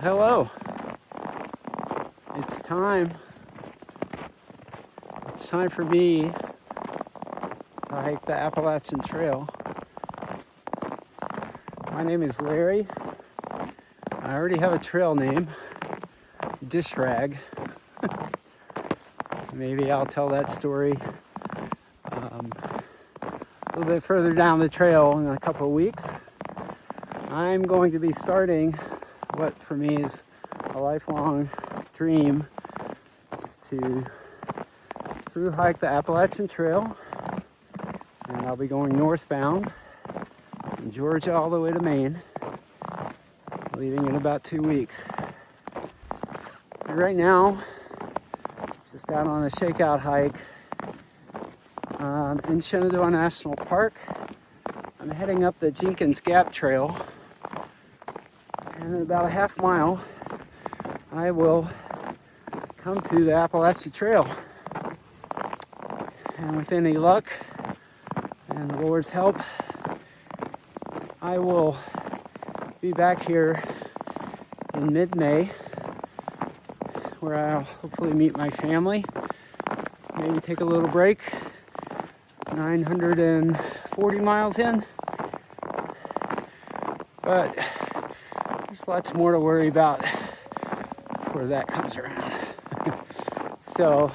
Hello. It's time. It's time for me to hike the Appalachian Trail. My name is Larry. I already have a trail name, Dish Rag. Maybe I'll tell that story a little bit further down the trail in a couple of weeks. I'm going to be starting what for me is a lifelong dream, is to through hike the Appalachian Trail, and I'll be going northbound from Georgia all the way to Maine, leaving in about 2 weeks. And right now, just out on a shakeout hike in Shenandoah National Park. I'm heading up the Jenkins Gap Trail, and in about a half mile I will come to the Appalachian Trail. And with any luck and the Lord's help, I will be back here in mid-May, where I'll hopefully meet my family, maybe take a little break. 940 miles in, but there's lots more to worry about before that comes around. So,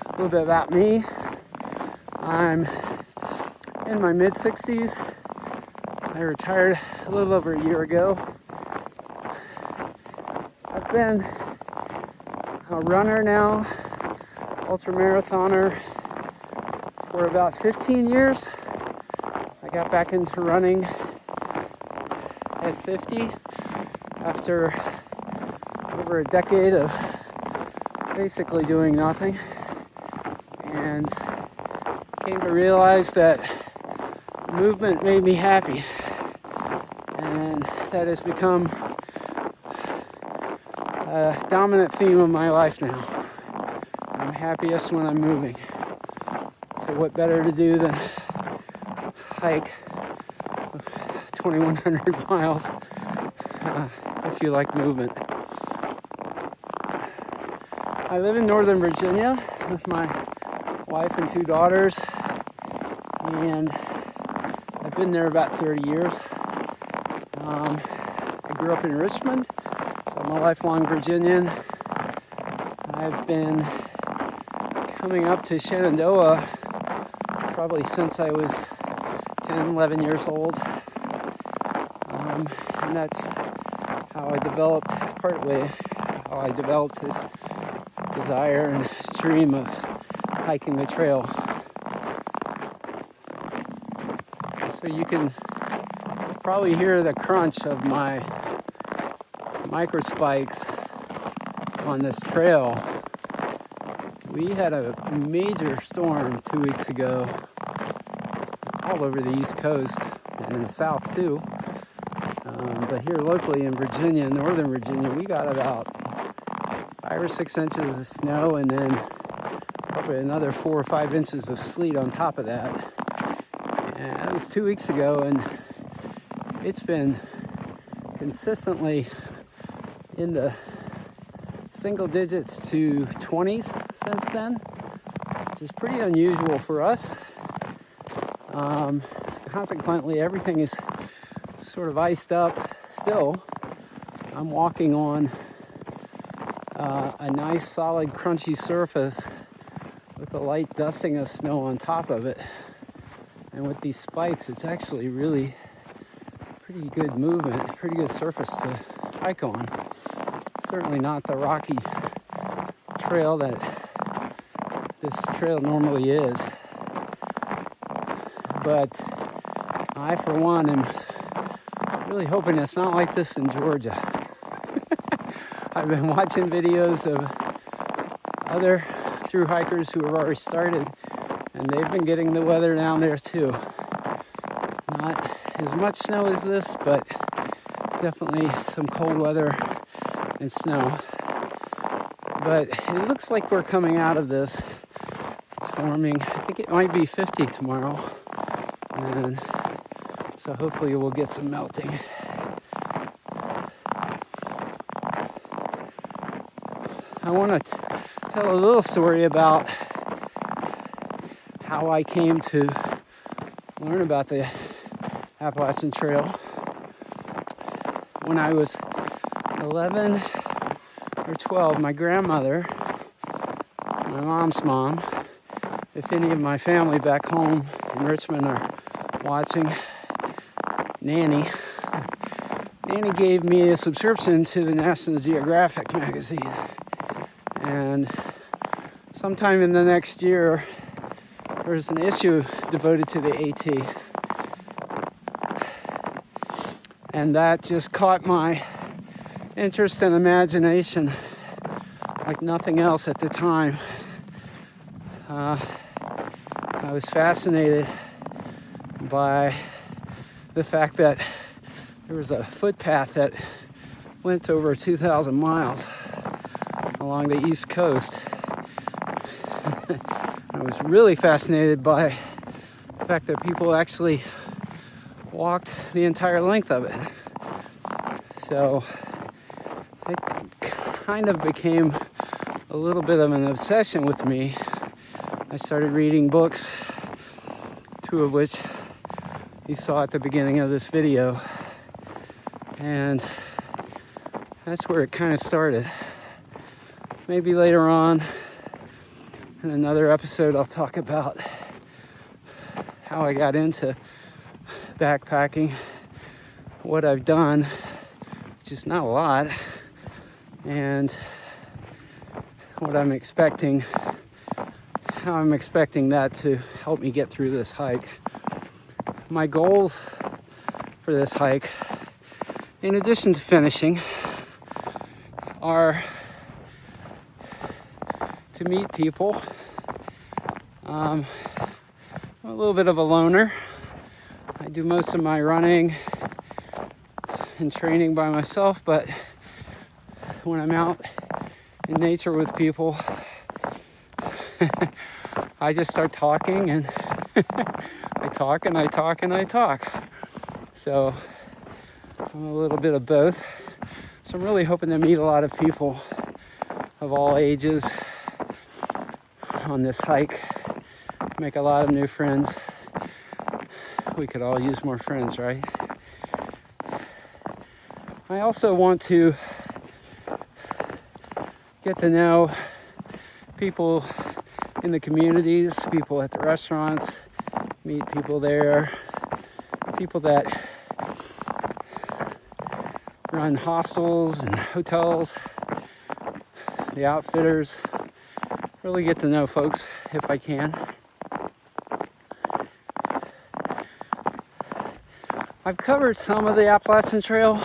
a little bit about me. I'm in my mid-60s. I retired a little over a year ago. I've been a runner now, ultramarathoner, for about 15 years. I got back into running at 50 after over a decade of basically doing nothing, and came to realize that movement made me happy, and that has become a dominant theme of my life now. I'm happiest when I'm moving. So what better to do than hike 2,100 miles if you like movement. I live in Northern Virginia with my wife and 2 daughters, and I've been there about 30 years. I grew up in Richmond, so I'm a lifelong Virginian. I've been coming up to Shenandoah probably since I was 10, 11 years old. And that's how I developed, partly how I developed this desire and dream of hiking the trail. So you can probably hear the crunch of my micro spikes on this trail. We had a major storm 2 weeks ago all over the East Coast and in the South too. But here locally in Virginia, Northern Virginia, we got about 5 or 6 inches of snow, and then probably another 4 or 5 inches of sleet on top of that. And that was 2 weeks ago, and it's been consistently in the single digits to 20s since then, which is pretty unusual for us. Consequently, everything is sort of iced up still. I'm walking on a nice, solid, crunchy surface with a light dusting of snow on top of it. And with these spikes, it's actually really pretty good movement, pretty good surface to hike on. Certainly not the rocky trail that this trail normally is. But I, for one, am really hoping it's not like this in Georgia. I've been watching videos of other thru hikers who have already started, and they've been getting the weather down there too. Not as much snow as this, but definitely some cold weather and snow. But it looks like we're coming out of this. It's warming. I think it might be 50 tomorrow. And so hopefully we'll get some melting. I want to tell a little story about how I came to learn about the Appalachian Trail. When I was 11 or 12, my grandmother, my mom's mom, if any of my family back home in Richmond are watching, Nanny gave me a subscription to the National Geographic magazine. And sometime in the next year, there was an issue devoted to the AT. And that just caught my interest and imagination like nothing else at the time. I was fascinated by the fact that there was a footpath that went over 2,000 miles along the East Coast. I was really fascinated by the fact that people actually walked the entire length of it. So it kind of became a little bit of an obsession with me. I started reading books, 2 of which you saw at the beginning of this video. And that's where it kind of started. Maybe later on in another episode I'll talk about how I got into backpacking, what I've done, which is not a lot, and what I'm expecting, how I'm expecting that to help me get through this hike. My goals for this hike, in addition to finishing, are to meet people. I'm a little bit of a loner. I do most of my running and training by myself, but when I'm out in nature with people, I just start talking, and I talk and I talk and I talk. So I'm a little bit of both. So I'm really hoping to meet a lot of people of all ages on this hike, make a lot of new friends. We could all use more friends, right? I also want to get to know people in the communities, people at the restaurants, meet people there, people that run hostels and hotels, the outfitters, really get to know folks if I can. I've covered some of the Appalachian Trail,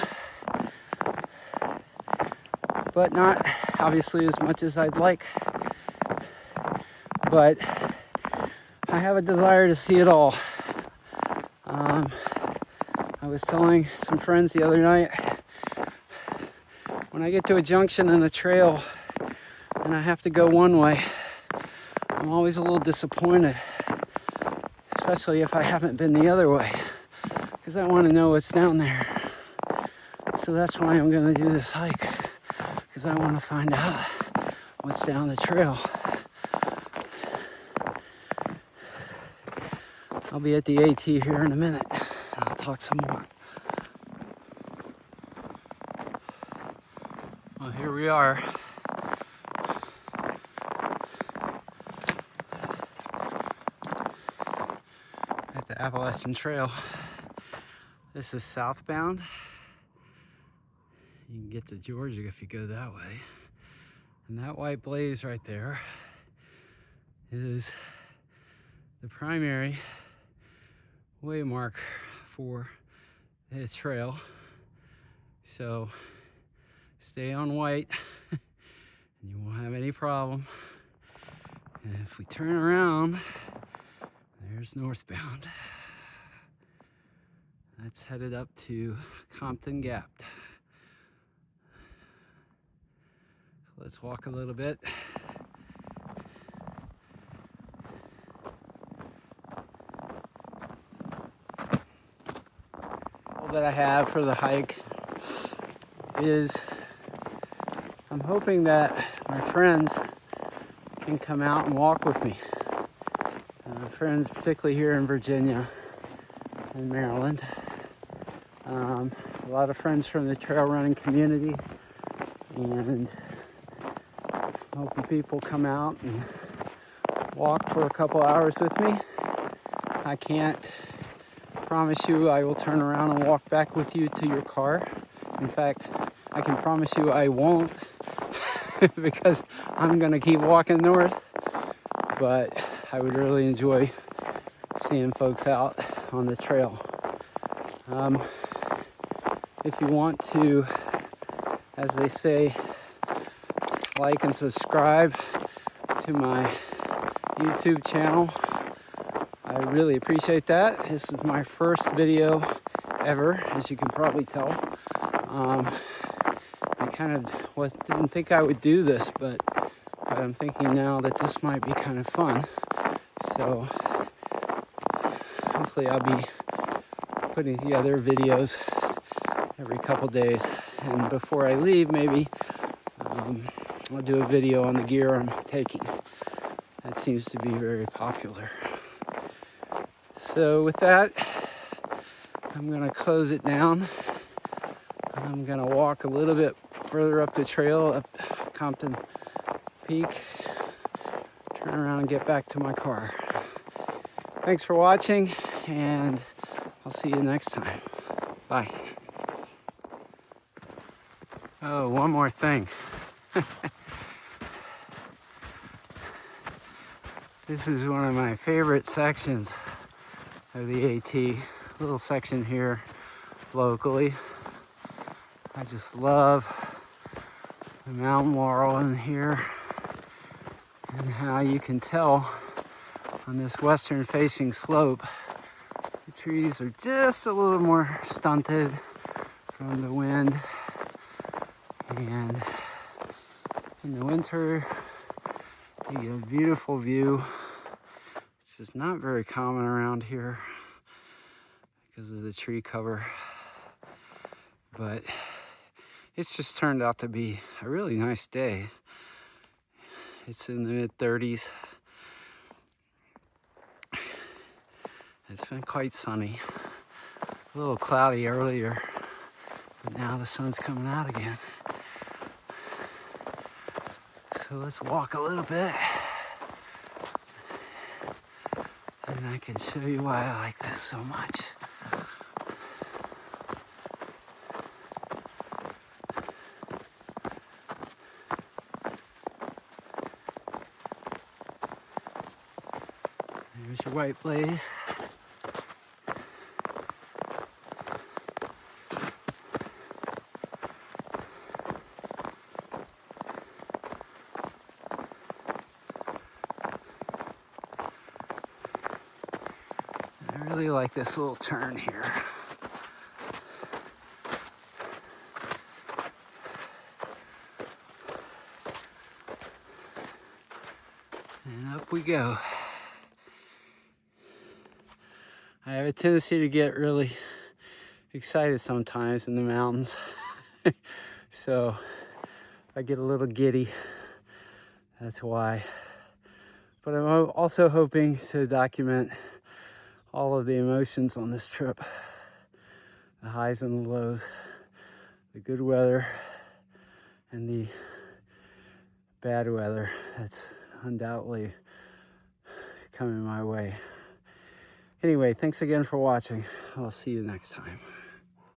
but not obviously as much as I'd like. But I have a desire to see it all. I was telling some friends the other night, when I get to a junction in the trail and I have to go one way, I'm always a little disappointed, especially if I haven't been the other way, because I want to know what's down there. So that's why I'm going to do this hike, because I want to find out what's down the trail. I'll be at the AT here in a minute. I'll talk some more. Well, here we are. At the Appalachian Trail. This is southbound. You can get to Georgia if you go that way. And that white blaze right there is the primary waymark for the trail. So stay on white and you won't have any problem. And if we turn around, there's northbound. That's headed up to Compton Gap. So let's walk a little bit. All that I have for the hike is I'm hoping that my friends can come out and walk with me. Friends particularly here in Virginia and Maryland. A lot of friends from the trail running community, and hoping people come out and walk for a couple hours with me. I can't promise you I will turn around and walk back with you to your car. In fact, I can promise you I won't because I'm gonna keep walking north. But I would really enjoy seeing folks out on the trail. If you want to, as they say, like and subscribe to my YouTube channel, I really appreciate that. This is my first video ever, as you can probably tell. I kind of didn't think I would do this, but I'm thinking now that this might be kind of fun. So hopefully I'll be putting together videos every couple days. And before I leave, maybe I'll do a video on the gear I'm taking. That seems to be very popular. So with that, I'm gonna close it down. I'm gonna walk a little bit further up the trail, up Compton Peak, turn around and get back to my car. Thanks for watching, and I'll see you next time. Bye. Oh, one more thing. This is one of my favorite sections of the AT. Little section here locally. I just love the mountain laurel in here, and how you can tell on this western facing slope the trees are just a little more stunted from the wind, and in the winter you get a beautiful view, which is not very common around here because of the tree cover. But it's just turned out to be a really nice day. It's in the mid-30s. It's been quite sunny. A little cloudy earlier, but now the sun's coming out again. So let's walk a little bit, and I can show you why I like this so much. There's your white blaze. I really like this little turn here. And up we go. I have a tendency to get really excited sometimes in the mountains. So I get a little giddy. That's why. But I'm also hoping to document all of the emotions on this trip. The highs and the lows, the good weather and the bad weather that's undoubtedly coming my way. Anyway, thanks again for watching. I'll see you next time.